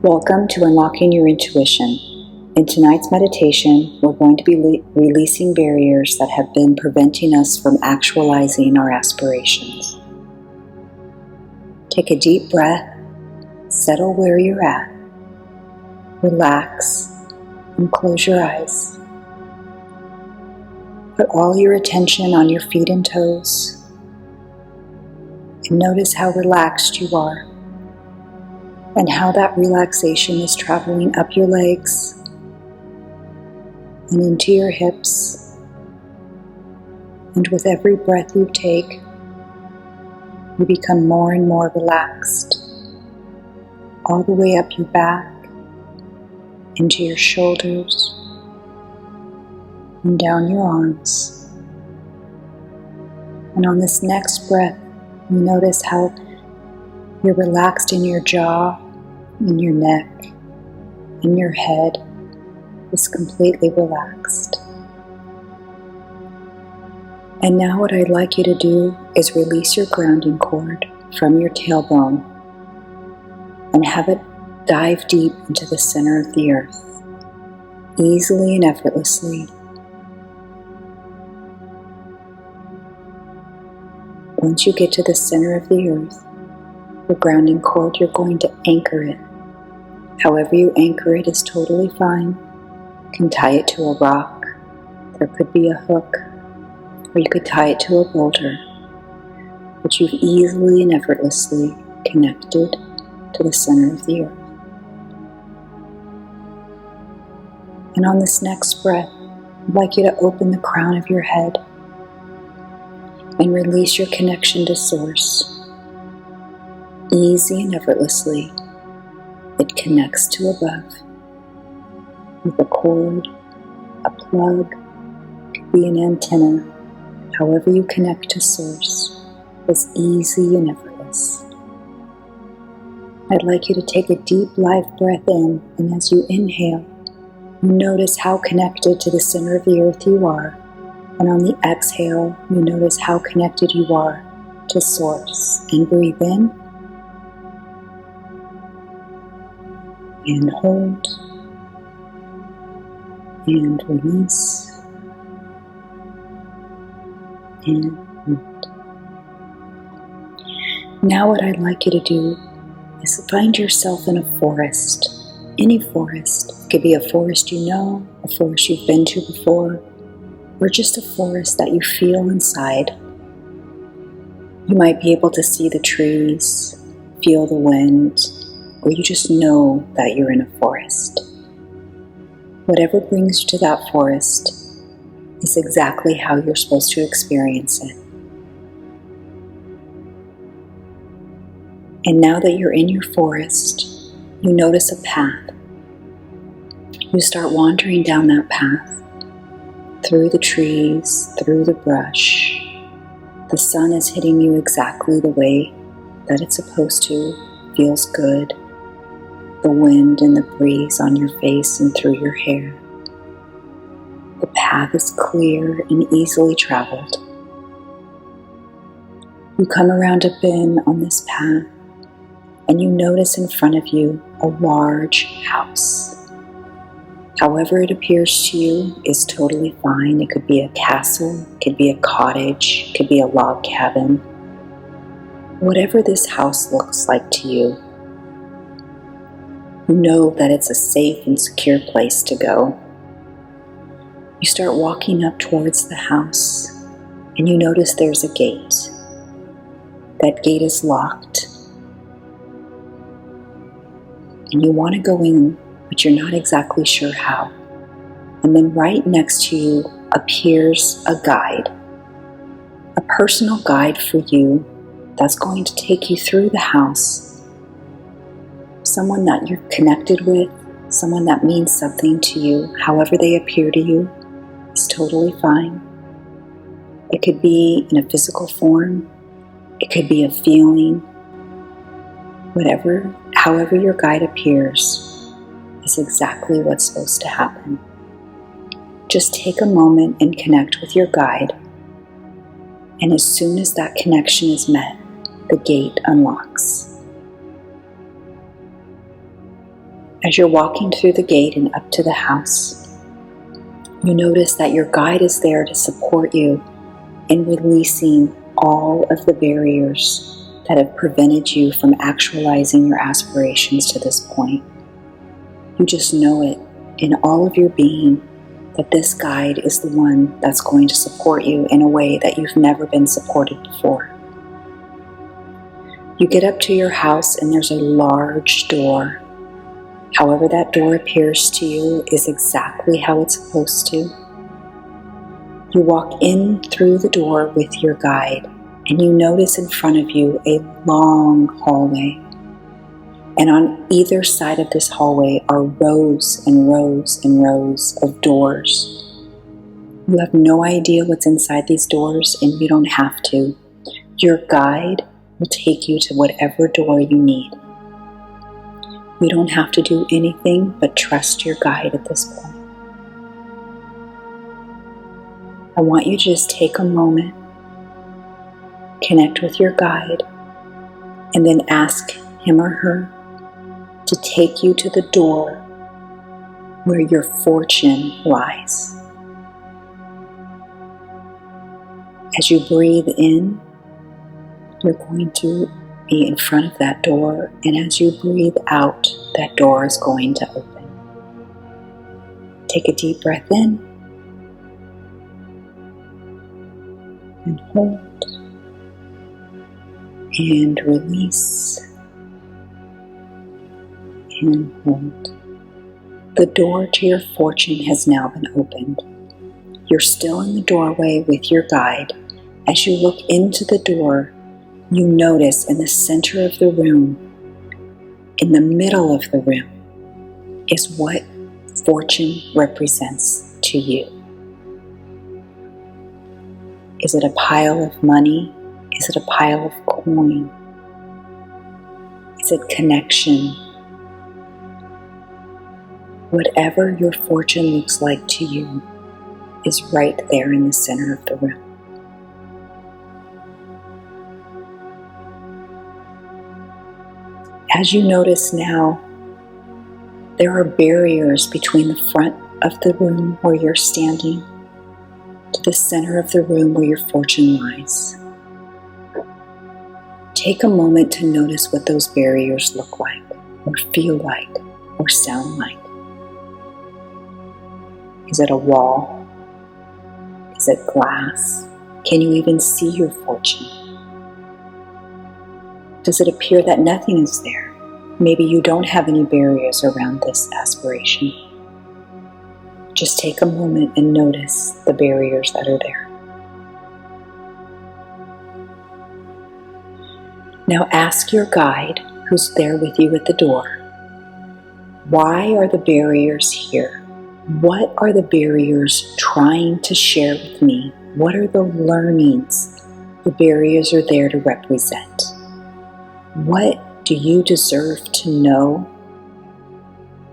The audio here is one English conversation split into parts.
Welcome to Unlocking Your Intuition. In tonight's meditation, we're going to be releasing barriers that have been preventing us from actualizing our aspirations. Take a deep breath, settle where you're at, relax, and close your eyes. Put all your attention on your feet and toes, and notice how relaxed you are, and how that relaxation is traveling up your legs and into your hips. And with every breath you take, you become more and more relaxed, all the way up your back, into your shoulders, and down your arms. And on this next breath, you notice how you're relaxed in your jaw, in your neck, in your head is completely relaxed. And now what I'd like you to do is release your grounding cord from your tailbone and have it dive deep into the center of the earth, easily and effortlessly. Once you get to the center of the earth, the grounding cord, you're going to anchor it. However you anchor it is totally fine. You can tie it to a rock, there could be a hook, or you could tie it to a boulder. But you've easily and effortlessly connected to the center of the earth. And on this next breath, I'd like you to open the crown of your head and release your connection to Source. Easy and effortlessly, it connects to above with a cord, a plug, could be an antenna. However you connect to Source is easy and effortless. I'd like you to take a deep live breath in, and as you inhale, you notice how connected to the center of the earth you are, and on the exhale, you notice how connected you are to Source. And breathe in, and hold, and release, and hold. Now what I'd like you to do is find yourself in a forest, any forest. It could be a forest you know, a forest you've been to before, or just a forest that you feel inside. You might be able to see the trees, feel the wind, or you just know that you're in a forest. Whatever brings you to that forest is exactly how you're supposed to experience it. And now that you're in your forest, you notice a path. You start wandering down that path, through the trees, through the brush. The sun is hitting you exactly the way that it's supposed to. Feels good. The wind and the breeze on your face and through your hair. The path is clear and easily traveled. You come around a bend on this path, and you notice in front of you a large house. However it appears to you is totally fine. It could be a castle, it could be a cottage, it could be a log cabin. Whatever this house looks like to you, you know that it's a safe and secure place to go. You start walking up towards the house, and you notice there's a gate. That gate is locked. And you want to go in, but you're not exactly sure how. And then right next to you appears a guide. A personal guide for you that's going to take you through the house. Someone that you're connected with, someone that means something to you, however they appear to you, is totally fine. It could be in a physical form. It could be a feeling. However your guide appears is exactly what's supposed to happen. Just take a moment and connect with your guide. And as soon as that connection is met, the gate unlocks. As you're walking through the gate and up to the house, you notice that your guide is there to support you in releasing all of the barriers that have prevented you from actualizing your aspirations to this point. You just know it in all of your being that this guide is the one that's going to support you in a way that you've never been supported before. You get up to your house and there's a large door. However that door appears to you is exactly how it's supposed to. You walk in through the door with your guide and you notice in front of you a long hallway. And on either side of this hallway are rows and rows and rows of doors. You have no idea what's inside these doors, and you don't have to. Your guide will take you to whatever door you need. You don't have to do anything but trust your guide at this point. I want you to just take a moment, connect with your guide, and then ask him or her to take you to the door where your fortune lies. As you breathe in, you're going to be in front of that door, and as you breathe out, that door is going to open. Take a deep breath in and hold and release. And hold. The door to your fortune has now been opened. You're still in the doorway with your guide. As you look into the door, you notice in the center of the room, in the middle of the room, is what fortune represents to you. Is it a pile of money? Is it a pile of coin? Is it connection? Whatever your fortune looks like to you is right there in the center of the room. As you notice now, there are barriers between the front of the room where you're standing to the center of the room where your fortune lies. Take a moment to notice what those barriers look like, or feel like, or sound like. Is it a wall? Is it glass? Can you even see your fortune? Does it appear that nothing is there? Maybe you don't have any barriers around this aspiration. Just take a moment and notice the barriers that are there. Now ask your guide, who's there with you at the door, why are the barriers here? What are the barriers trying to share with me? What are the learnings the barriers are there to represent? What do you deserve to know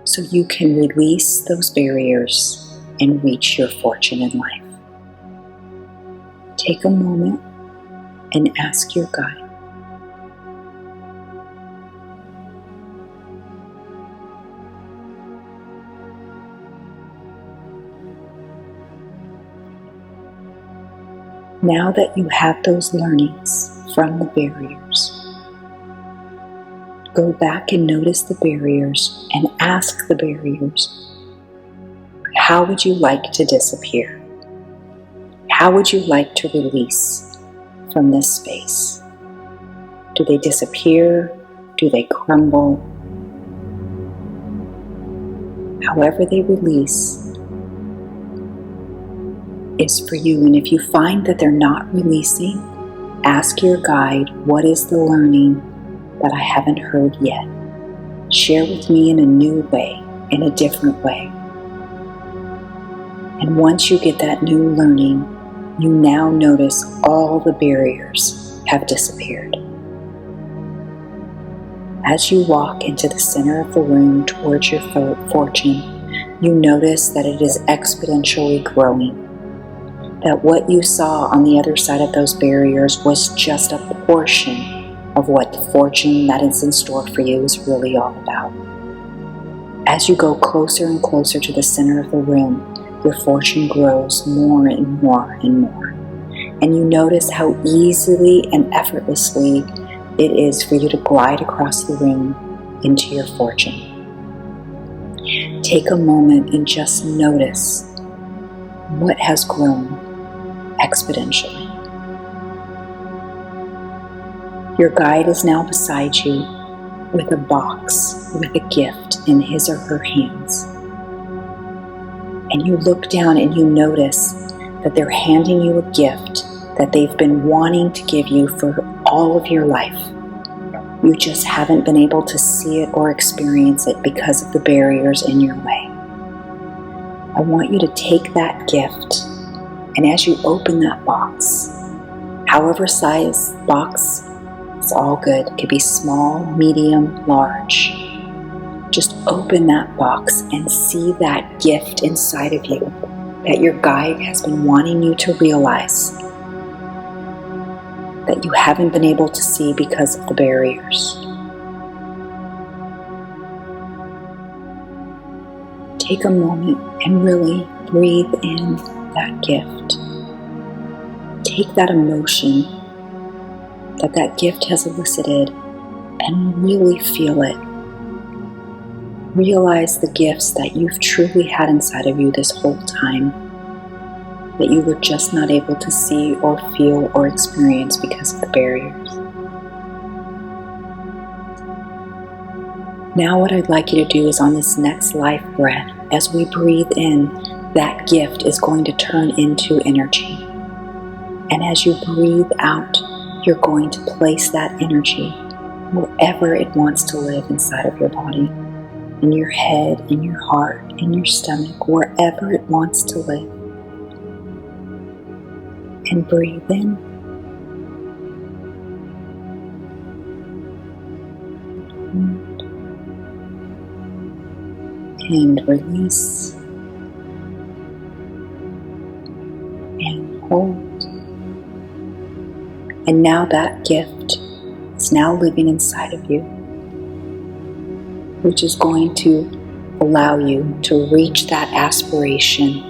so you can release those barriers and reach your fortune in life? Take a moment and ask your guide. Now that you have those learnings from the barriers, go back and notice the barriers and ask the barriers, how would you like to disappear? How would you like to release from this space? Do they disappear? Do they crumble? However they release is for you. And if you find that they're not releasing, ask your guide, what is the learning that I haven't heard yet? Share with me in a new way, in a different way. And once you get that new learning, you now notice all the barriers have disappeared. As you walk into the center of the room towards your fortune, you notice that it is exponentially growing. That what you saw on the other side of those barriers was just a portion of what the fortune that is in store for you is really all about. As you go closer and closer to the center of the room, your fortune grows more and more and more. And you notice how easily and effortlessly it is for you to glide across the room into your fortune. Take a moment and just notice what has grown exponentially. Your guide is now beside you with a box with a gift in his or her hands. And you look down and you notice that they're handing you a gift that they've been wanting to give you for all of your life. You just haven't been able to see it or experience it because of the barriers in your way. I want you to take that gift, and as you open that box, however size box, it's all good. It could be small, medium, large. Just open that box and see that gift inside of you that your guide has been wanting you to realize, that you haven't been able to see because of the barriers. Take a moment and really breathe in that gift. Take that emotion that gift has elicited and really feel it. Realize the gifts that you've truly had inside of you this whole time, that you were just not able to see or feel or experience because of the barriers. Now what I'd like you to do is, on this next life breath, as we breathe in, that gift is going to turn into energy. And as you breathe out, you're going to place that energy wherever it wants to live inside of your body, in your head, in your heart, in your stomach, wherever it wants to live. And breathe in. And release. And hold. And now that gift is now living inside of you, which is going to allow you to reach that aspiration.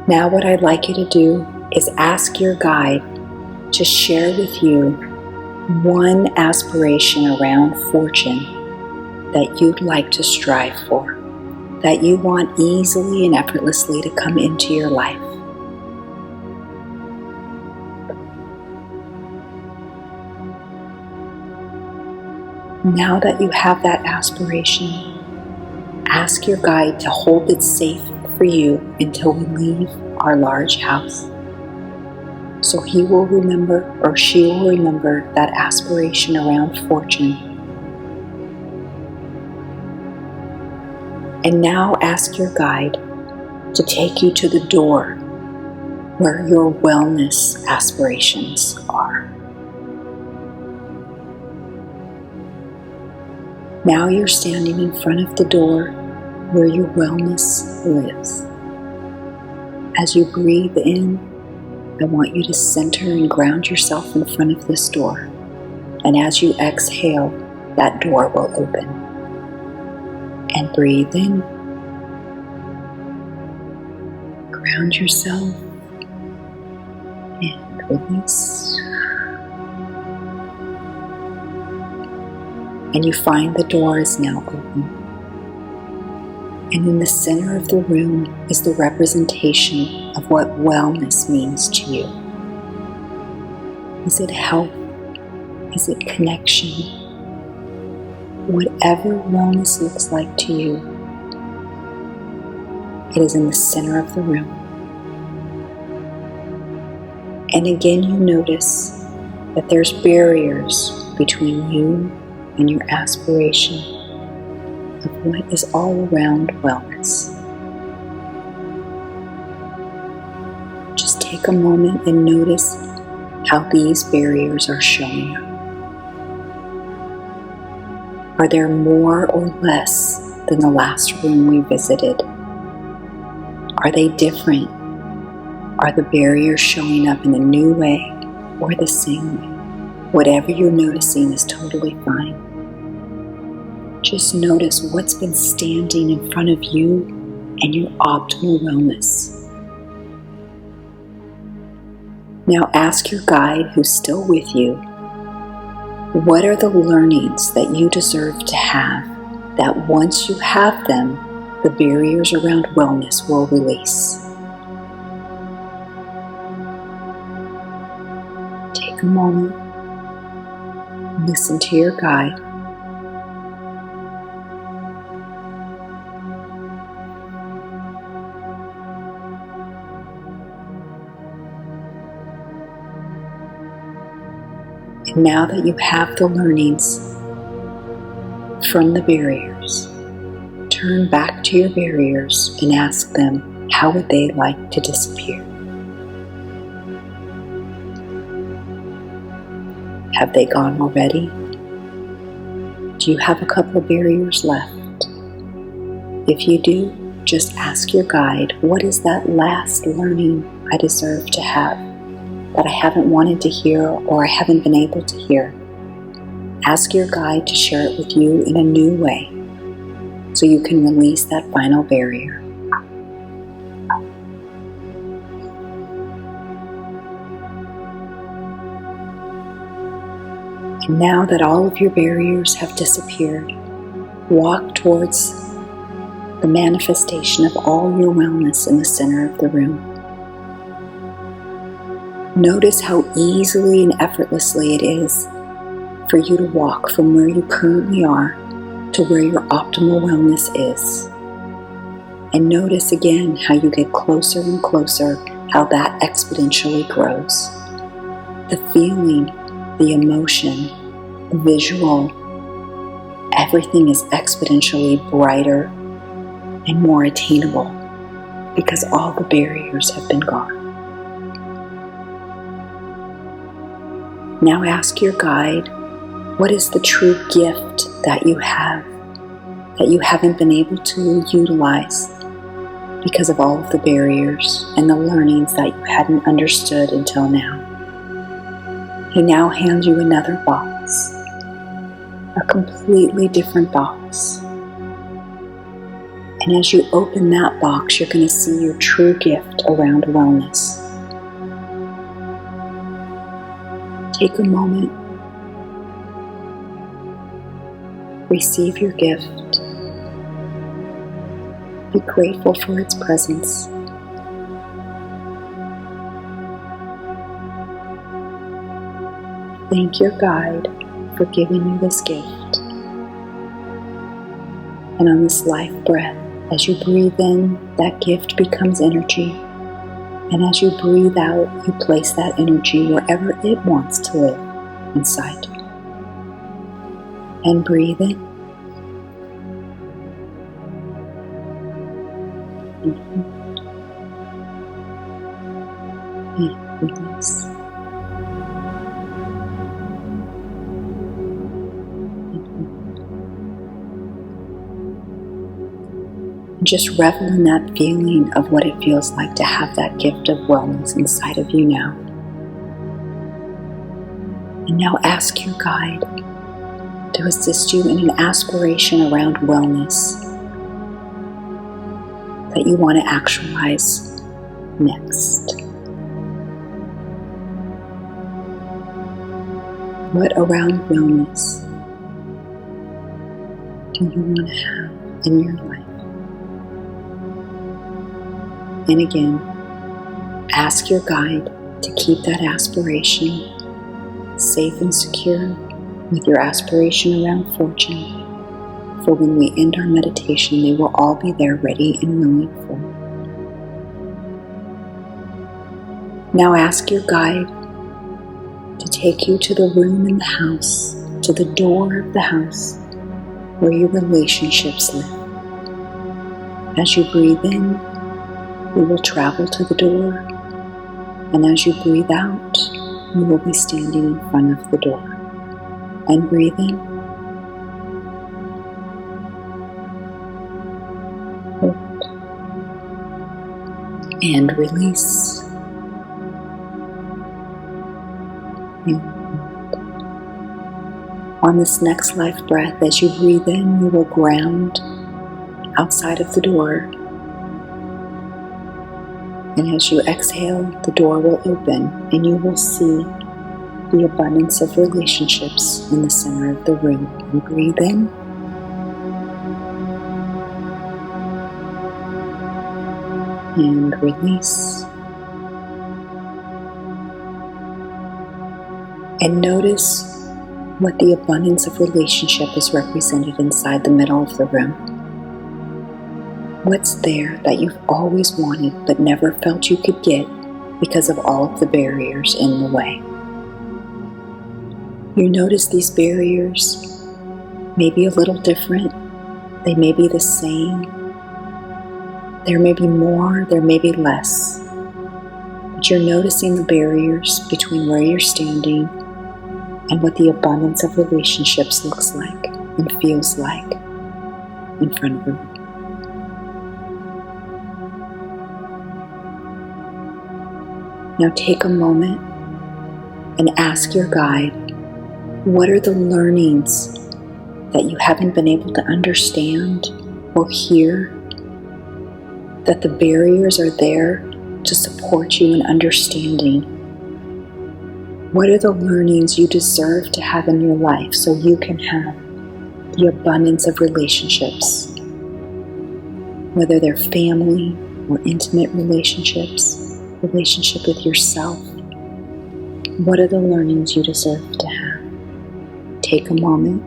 Now what I'd like you to do is ask your guide to share with you one aspiration around fortune that you'd like to strive for, that you want easily and effortlessly to come into your life. Now that you have that aspiration, ask your guide to hold it safe for you until we leave our large house. So he will remember, or she will remember, that aspiration around fortune. And now ask your guide to take you to the door where your wellness aspirations are. Now you're standing in front of the door where your wellness lives. As you breathe in, I want you to center and ground yourself in front of this door. And as you exhale, that door will open. And breathe in. Ground yourself. And release. And you find the door is now open. And in the center of the room is the representation of what wellness means to you. Is it health? Is it connection? Whatever wellness looks like to you, it is in the center of the room. And again, you notice that there's barriers between you and your aspiration of what is all around wellness. Just take a moment and notice how these barriers are showing up. Are there more or less than the last room we visited? Are they different? Are the barriers showing up in a new way or the same way? Whatever you're noticing is totally fine. Just notice what's been standing in front of you and your optimal wellness. Now ask your guide, who's still with you, what are the learnings that you deserve to have, that once you have them, the barriers around wellness will release. Take a moment, listen to your guide. And now that you have the learnings from the barriers, turn back to your barriers and ask them, how would they like to disappear? Have they gone already? Do you have a couple of barriers left? If you do, just ask your guide, what is that last learning I deserve to have that I haven't wanted to hear or I haven't been able to hear? Ask your guide to share it with you in a new way so you can release that final barrier. And now that all of your barriers have disappeared, walk towards the manifestation of all your wellness in the center of the room. Notice how easily and effortlessly it is for you to walk from where you currently are to where your optimal wellness is. And notice again how you get closer and closer, how that exponentially grows. The feeling, the emotion, the visual, everything is exponentially brighter and more attainable because all the barriers have been gone. Now ask your guide, what is the true gift that you have that you haven't been able to utilize because of all of the barriers and the learnings that you hadn't understood until now? He now hands you another box, a completely different box. And as you open that box, you're going to see your true gift around wellness. Take a moment, receive your gift, be grateful for its presence. Thank your guide for giving you this gift. And on this life breath, as you breathe in, that gift becomes energy. And as you breathe out, you place that energy wherever it wants to live inside you. And breathe in. And release. Just revel in that feeling of what it feels like to have that gift of wellness inside of you now. And now ask your guide to assist you in an aspiration around wellness that you want to actualize next. What around wellness do you want to have in your life? And again, ask your guide to keep that aspiration safe and secure with your aspiration around fortune. For when we end our meditation, they will all be there ready and willing for it. Now ask your guide to take you to the room in the house, to the door of the house where your relationships live. As you breathe in, we will travel to the door, and as you breathe out, you will be standing in front of the door. And breathe in. Hold. And release. And hold. On this next life breath, as you breathe in, you will ground outside of the door. And as you exhale, the door will open and you will see the abundance of relationships in the center of the room. And breathe in. And release. And notice what the abundance of relationship is represented inside the middle of the room. What's there that you've always wanted but never felt you could get because of all of the barriers in the way. You notice these barriers may be a little different. They may be the same. There may be more, there may be less. But you're noticing the barriers between where you're standing and what the abundance of relationships looks like and feels like in front of you. Now take a moment and ask your guide, what are the learnings that you haven't been able to understand or hear, that the barriers are there to support you in understanding? What are the learnings you deserve to have in your life so you can have the abundance of relationships, whether they're family or intimate relationships, relationship with yourself? What are the learnings you deserve to have? Take a moment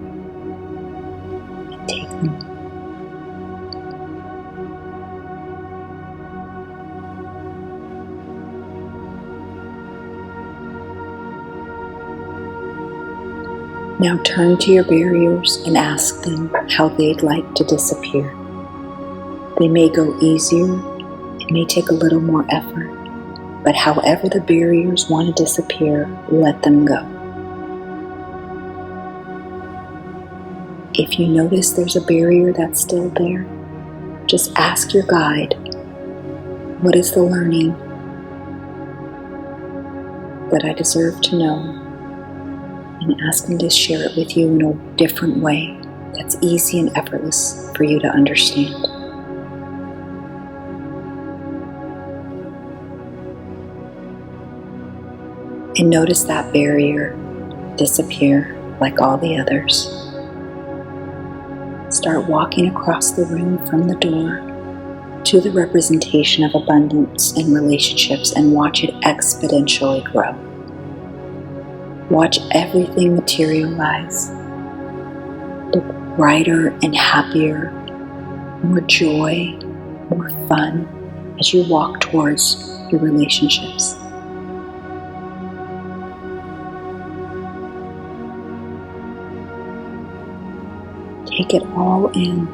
and take them. Now turn to your barriers and ask them how they'd like to disappear. They may go easier, it may take a little more effort, but however the barriers want to disappear, let them go. If you notice there's a barrier that's still there, just ask your guide, what is the learning that I deserve to know? And ask them to share it with you in a different way that's easy and effortless for you to understand. And notice that barrier disappear like all the others. Start walking across the room from the door to the representation of abundance in relationships and watch it exponentially grow. Watch everything materialize. Look brighter and happier, more joy, more fun as you walk towards your relationships. Take it all in,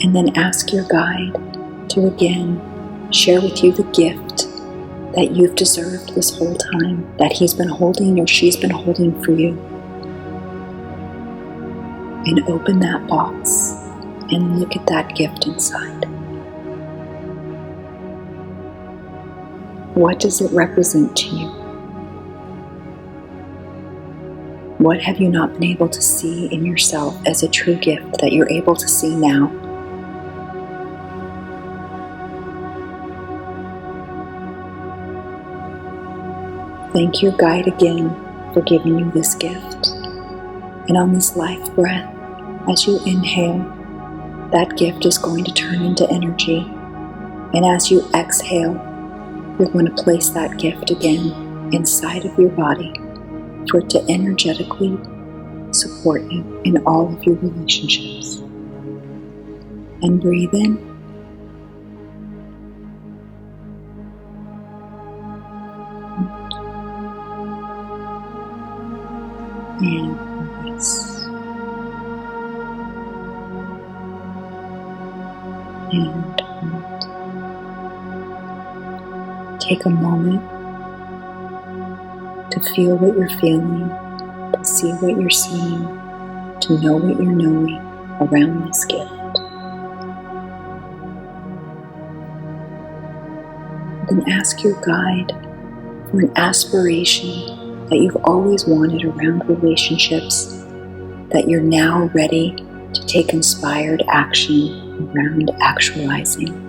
and then ask your guide to again share with you the gift that you've deserved this whole time, that he's been holding or she's been holding for you. And open that box and look at that gift inside. What does it represent to you? What have you not been able to see in yourself as a true gift that you're able to see now? Thank your guide again for giving you this gift. And on this life breath, as you inhale, that gift is going to turn into energy. And as you exhale, you're going to place that gift again inside of your body for it to energetically support you in all of your relationships. And breathe in. And release. And take a moment to feel what you're feeling, to see what you're seeing, to know what you're knowing around this gift. Then ask your guide for an aspiration that you've always wanted around relationships that you're now ready to take inspired action around actualizing.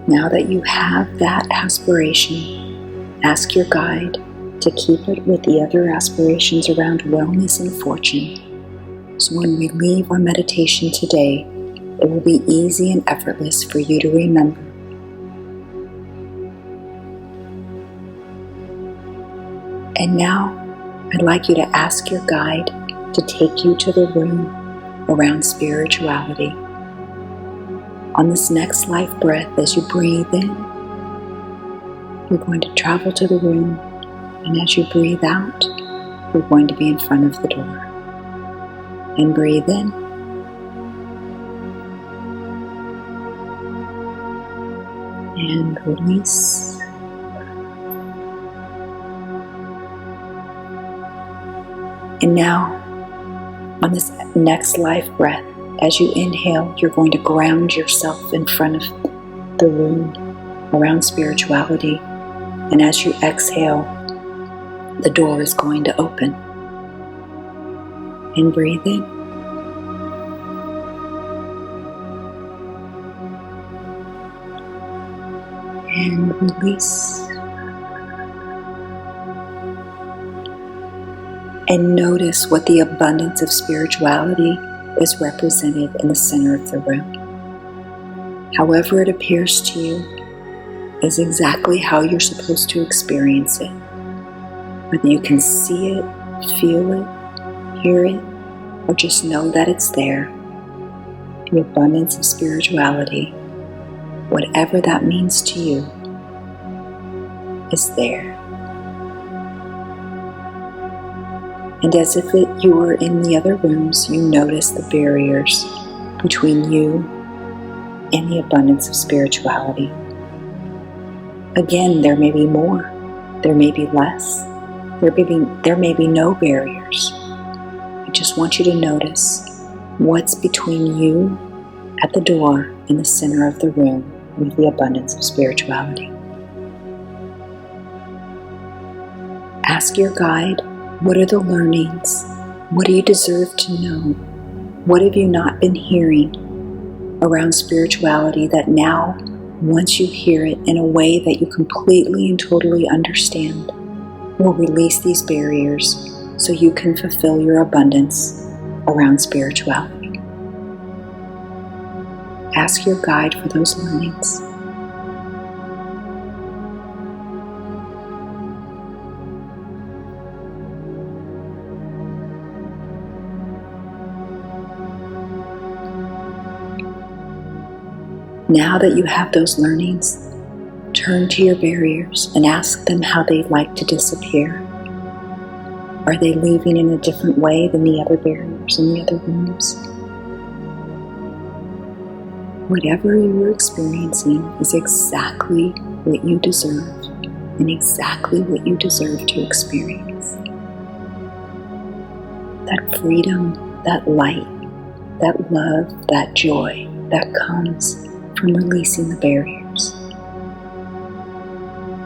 Now that you have that aspiration, ask your guide to keep it with the other aspirations around wellness and fortune. So when we leave our meditation today, it will be easy and effortless for you to remember. And now, I'd like you to ask your guide to take you to the room around spirituality. On this next life breath, as you breathe in, you're going to travel to the room, and as you breathe out, you're going to be in front of the door. And breathe in. And release. And now, on this next life breath, as you inhale, you're going to ground yourself in front of the room around spirituality. And as you exhale, the door is going to open. And breathe in. And release. And notice what the abundance of spirituality is represented in the center of the room. However it appears to you is exactly how you're supposed to experience it. Whether you can see it, feel it, hear it, or just know that it's there, the abundance of spirituality, whatever that means to you, is there. And as if you were in the other rooms, you notice the barriers between you and the abundance of spirituality. Again, there may be more, there may be less, there may be no barriers. I just want you to notice what's between you at the door in the center of the room with the abundance of spirituality. Ask your guide, what are the learnings? What do you deserve to know? What have you not been hearing around spirituality that now, once you hear it in a way that you completely and totally understand, will release these barriers so you can fulfill your abundance around spirituality? Ask your guide for those learnings. Now that you have those learnings, turn to your barriers and ask them how they'd like to disappear. Are they leaving in a different way than the other barriers in the other rooms? Whatever you're experiencing is exactly what you deserve and exactly what you deserve to experience. That freedom, that light, that love, that joy that comes from releasing the barriers.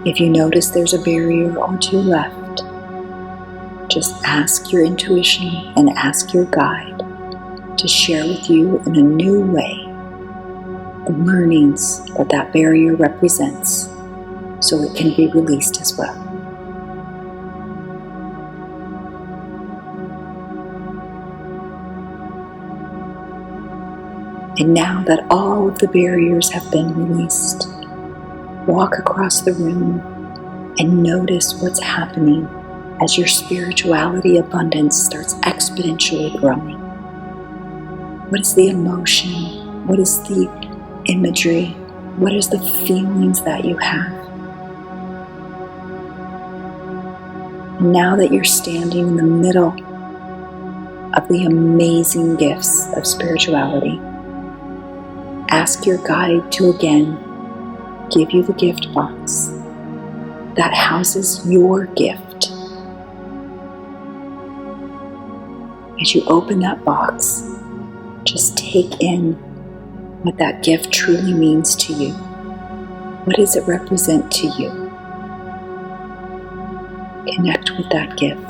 If you notice there's a barrier or two left, just ask your intuition and ask your guide to share with you in a new way the learnings that that barrier represents so it can be released as well. And now that all of the barriers have been released, walk across the room and notice what's happening as your spirituality abundance starts exponentially growing. What is the emotion? What is the imagery? What is the feelings that you have? And now that you're standing in the middle of the amazing gifts of spirituality, ask your guide to again give you the gift box that houses your gift. As you open that box, Just take in what that gift truly means to you. What does it represent to you? Connect with that gift.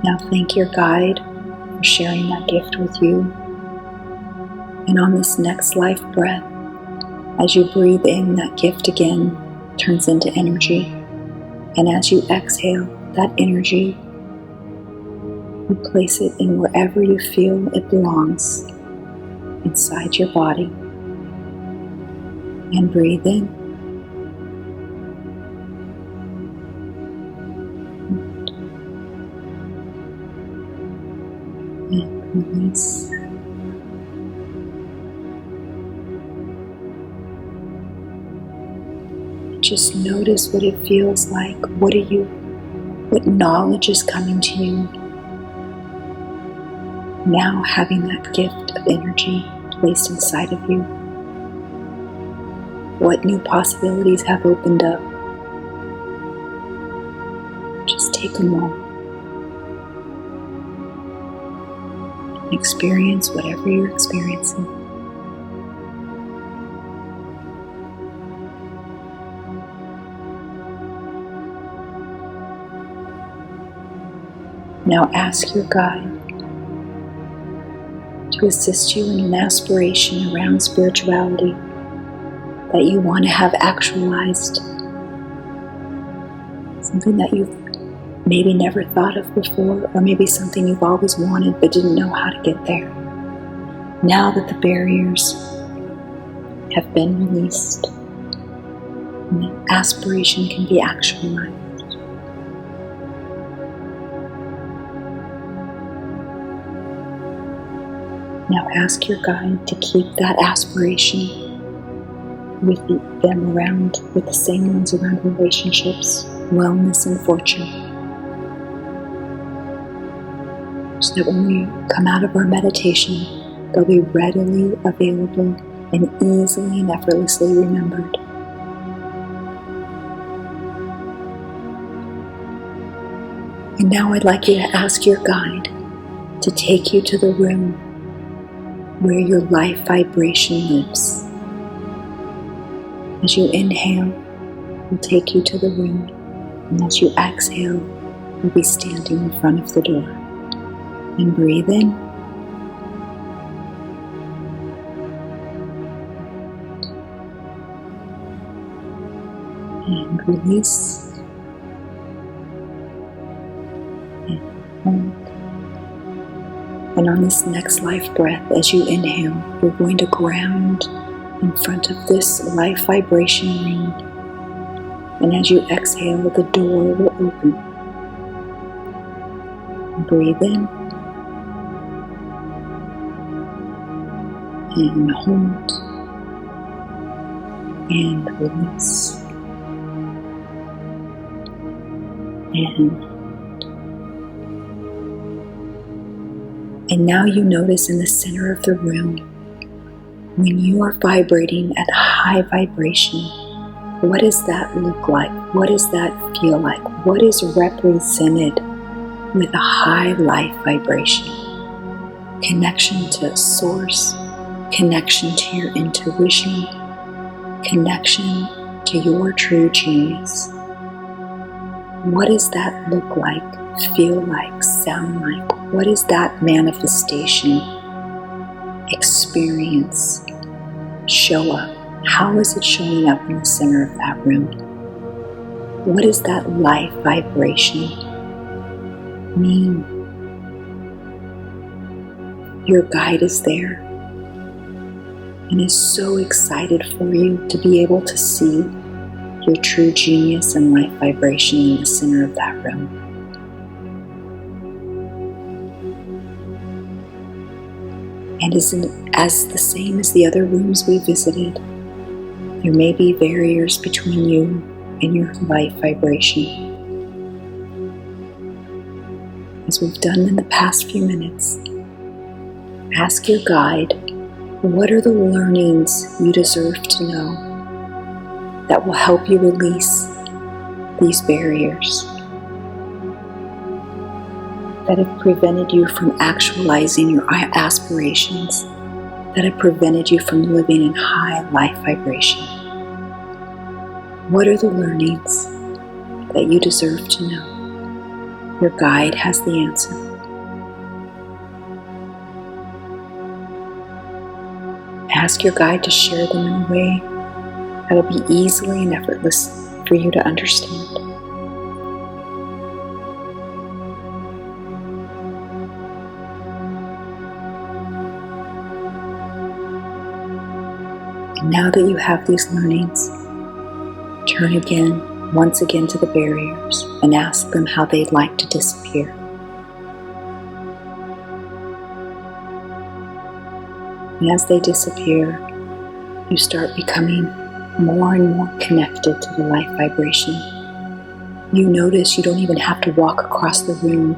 Now thank your guide for sharing that gift with you. And on this next life breath, as you breathe in, that gift again turns into energy. And as you exhale that energy, you place it in wherever you feel it belongs, inside your body. And breathe in. And release. Just notice what it feels like. What knowledge is coming to you now, having that gift of energy placed inside of you? What new possibilities have opened up? Just take a moment and experience whatever you're experiencing. Now ask your guide to assist you in an aspiration around spirituality that you want to have actualized. Something that you've maybe never thought of before, or maybe something you've always wanted but didn't know how to get there. Now that the barriers have been released, and the aspiration can be actualized. Now ask your guide to keep that aspiration with them around, with the same ones around relationships, wellness, and fortune. So that when we come out of our meditation, they'll be readily available and easily and effortlessly remembered. And now I'd like you to ask your guide to take you to the room where your life vibration lives. As you inhale, we'll take you to the room, and as you exhale, you'll be standing in front of the door. And breathe in. And release. And hold. And on this next life breath, as you inhale, you're going to ground in front of this life vibration ring. And as you exhale, the door will open. Breathe in. And hold. And release. And now you notice in the center of the room, when you are vibrating at high vibration, what does that look like? What does that feel like? What is represented with a high life vibration? Connection to source, connection to your intuition, connection to your true genius. What does that look like, feel like, sound like? What is that manifestation, experience, show up? How is it showing up in the center of that room? What does that life vibration mean? Your guide is there and is so excited for you to be able to see your true genius and life vibration in the center of that room. And as the same as the other rooms we visited, there may be barriers between you and your life vibration. As we've done in the past few minutes, ask your guide, what are the learnings you deserve to know that will help you release these barriers that have prevented you from actualizing your aspirations, that have prevented you from living in high life vibration? What are the learnings that you deserve to know? Your guide has the answer. Ask your guide to share them in a way that'll be easily and effortless for you to understand. And now that you have these learnings, turn once again to the barriers and ask them how they'd like to disappear. And as they disappear, you start becoming more and more connected to the life vibration. You notice you don't even have to walk across the room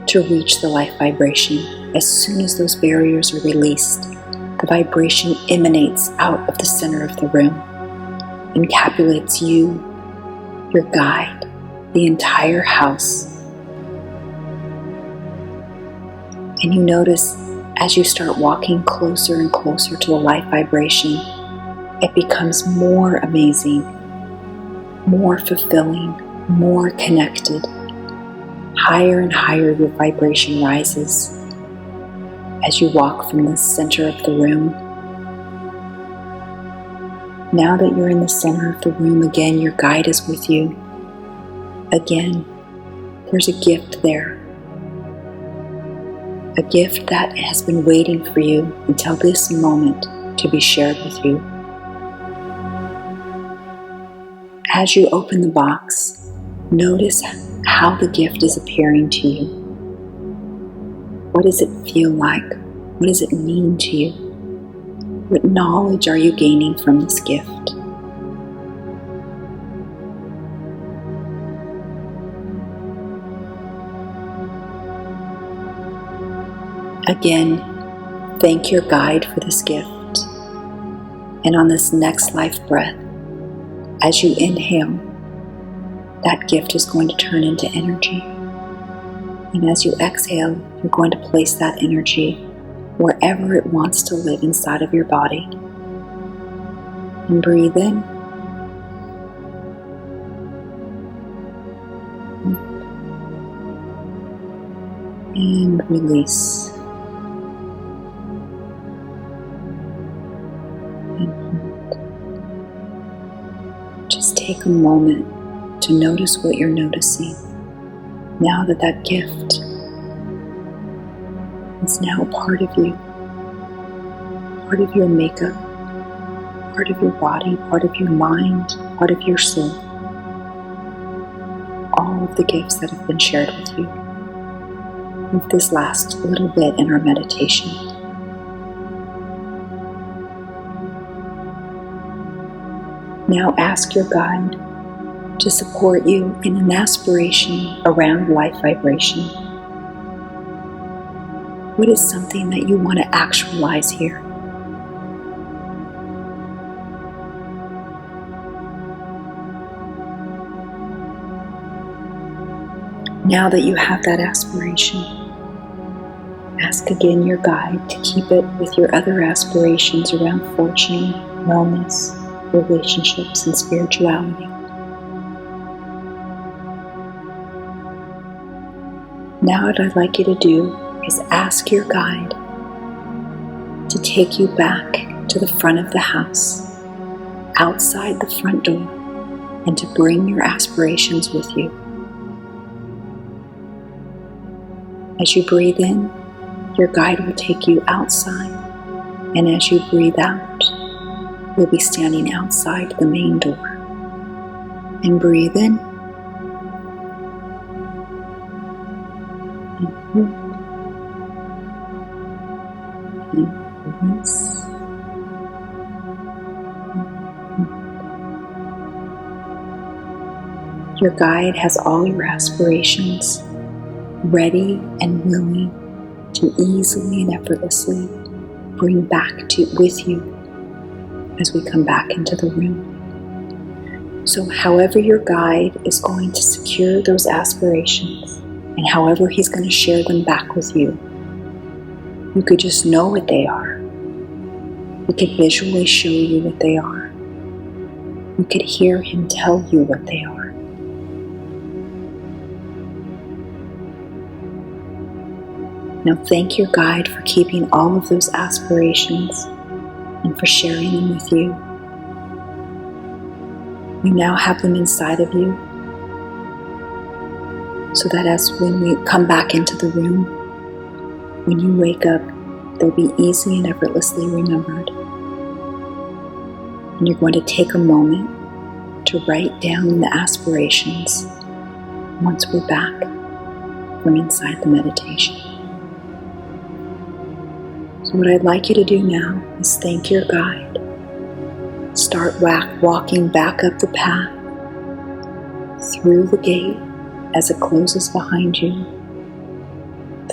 to reach the life vibration. As soon as those barriers are released, the vibration emanates out of the center of the room, encapsulates you, your guide, the entire house. And you notice as you start walking closer and closer to the life vibration, it becomes more amazing, more fulfilling, more connected. Higher and higher your vibration rises as you walk from the center of the room. Now that you're in the center of the room again, your guide is with you. Again, there's a gift there. A gift that has been waiting for you until this moment to be shared with you. As you open the box, notice how the gift is appearing to you. What does it feel like? What does it mean to you? What knowledge are you gaining from this gift? Again, thank your guide for this gift. And on this next life breath, as you inhale, that gift is going to turn into energy. And as you exhale, you're going to place that energy wherever it wants to live inside of your body. And breathe in. And release. Just take a moment to notice what you're noticing. Now that gift is now a part of you, part of your makeup, part of your body, part of your mind, part of your soul. All of the gifts that have been shared with you with this last little bit in our meditation. Now ask your guide to support you in an aspiration around life vibration. What is something that you want to actualize here? Now that you have that aspiration, ask again your guide to keep it with your other aspirations around fortune, wellness, relationships, and spirituality. Now what I'd like you to do is ask your guide to take you back to the front of the house, outside the front door, and to bring your aspirations with you. As you breathe in, your guide will take you outside, and as you breathe out, you'll be standing outside the main door. And breathe in. And release. Your guide has all your aspirations ready and willing to easily and effortlessly bring back with you as we come back into the room. So however your guide is going to secure those aspirations, and however he's going to share them back with you, you could just know what they are. He could visually show you what they are. You could hear him tell you what they are. Now thank your guide for keeping all of those aspirations and for sharing them with you. You now have them inside of you, so that as when we come back into the room, when you wake up, they'll be easy and effortlessly remembered. And you're going to take a moment to write down the aspirations once we're back from inside the meditation. So what I'd like you to do now is thank your guide. Start walking back up the path, through the gate as it closes behind you,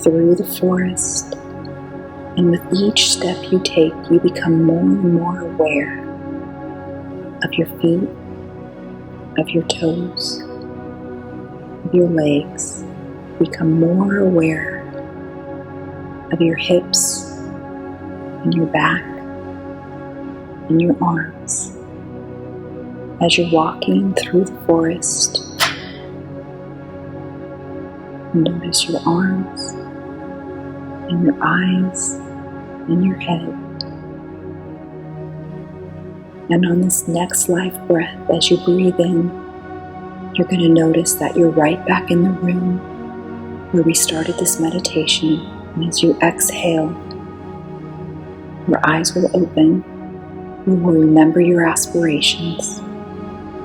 through the forest, and with each step you take, you become more and more aware of your feet, of your toes, of your legs. Become more aware of your hips and your back and your arms. As you're walking through the forest, notice your arms and your eyes and your head. And on this next life breath, as you breathe in, you're going to notice that you're right back in the room where we started this meditation. And as you exhale, your eyes will open. You will remember your aspirations.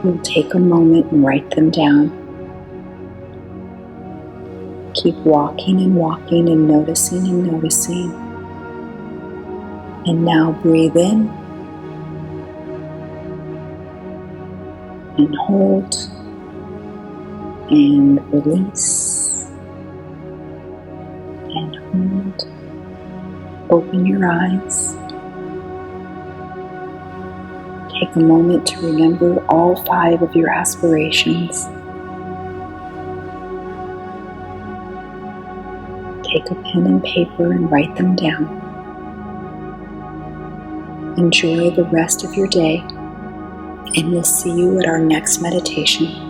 You'll take a moment and write them down. Keep walking and walking and noticing and noticing. And now breathe in and hold and release and hold. Open your eyes. Take a moment to remember all 5 of your aspirations. Take a pen and paper and write them down. Enjoy the rest of your day, and we'll see you at our next meditation.